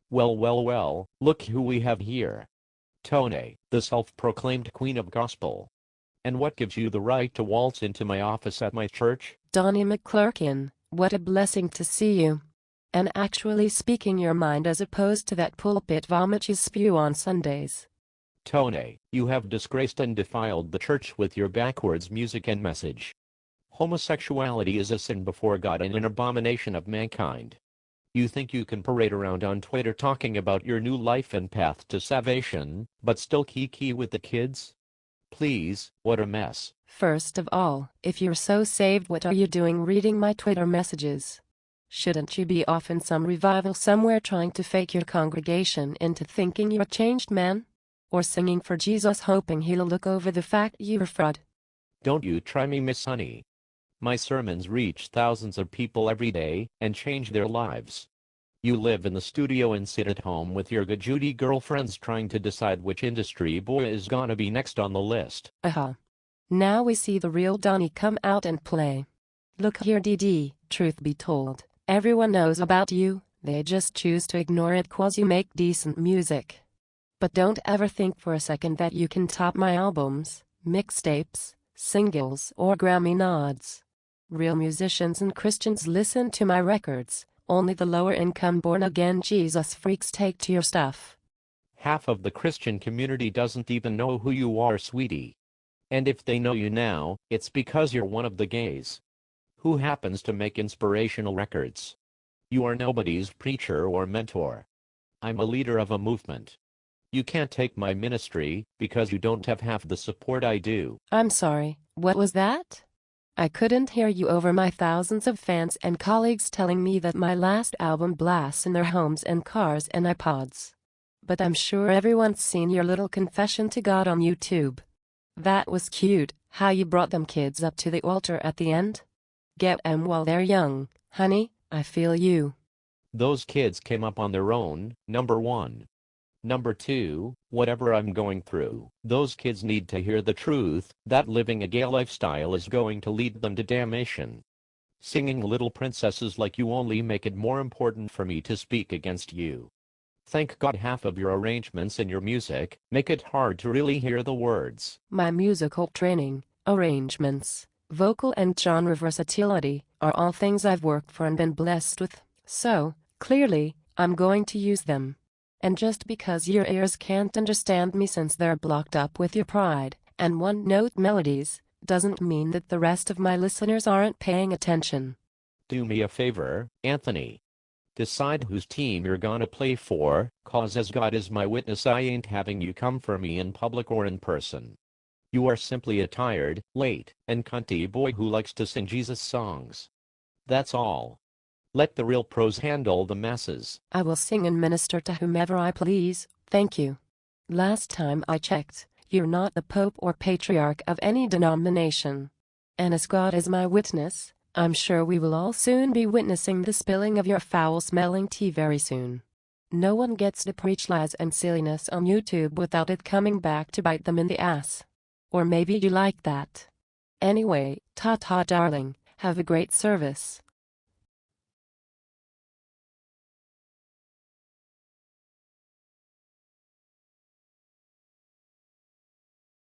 Well, well, well, look who we have here. Tone, the self-proclaimed queen of gospel. And what gives you the right to waltz into my office at my church? Donnie McClurkin, what a blessing to see you. And actually speaking your mind as opposed to that pulpit vomit you spew on Sundays. Tone, you have disgraced and defiled the church with your backwards music and message. Homosexuality is a sin before God and an abomination of mankind. You think you can parade around on Twitter talking about your new life and path to salvation, but still kiki with the kids? Please, what a mess. First of all, if you're so saved, what are you doing reading my Twitter messages? Shouldn't you be off in some revival somewhere trying to fake your congregation into thinking you're a changed man? Or singing for Jesus hoping he'll look over the fact you're a fraud? Don't you try me, Miss Honey. My sermons reach thousands of people every day and change their lives. You live in the studio and sit at home with your good Judy girlfriends trying to decide which industry boy is gonna be next on the list. Aha. Now we see the real Donnie come out and play. Look here, DD, truth be told, everyone knows about you, they just choose to ignore it 'cause you make decent music. But don't ever think for a second that you can top my albums, mixtapes, singles, or Grammy nods. Real musicians and Christians listen to my records, only the lower-income born-again Jesus freaks take to your stuff. Half of the Christian community doesn't even know who you are, sweetie. And if they know you now, it's because you're one of the gays. Who happens to make inspirational records? You are nobody's preacher or mentor. I'm a leader of a movement. You can't take my ministry, because you don't have half the support I do. I'm sorry, what was that? I couldn't hear you over my thousands of fans and colleagues telling me that my last album blasts in their homes and cars and iPods. But I'm sure everyone's seen your little confession to God on YouTube. That was cute, how you brought them kids up to the altar at the end. Get 'em while they're young, honey, I feel you. Those kids came up on their own, number one. Number two, whatever I'm going through, those kids need to hear the truth, that living a gay lifestyle is going to lead them to damnation. Singing little princesses like you only make it more important for me to speak against you. Thank God half of your arrangements in your music make it hard to really hear the words. My musical training, arrangements, vocal and genre versatility are all things I've worked for and been blessed with, so, clearly, I'm going to use them. And just because your ears can't understand me since they're blocked up with your pride and one-note melodies, doesn't mean that the rest of my listeners aren't paying attention. Do me a favor, Anthony. Decide whose team you're gonna play for, 'cause as God is my witness, I ain't having you come for me in public or in person. You are simply a tired, late, and cunty boy who likes to sing Jesus songs. That's all. Let the real pros handle the masses. I will sing and minister to whomever I please, thank you. Last time I checked, you're not the Pope or Patriarch of any denomination. And as God is my witness, I'm sure we will all soon be witnessing the spilling of your foul-smelling tea very soon. No one gets to preach lies and silliness on YouTube without it coming back to bite them in the ass. Or maybe you like that. Anyway, ta-ta darling, have a great service.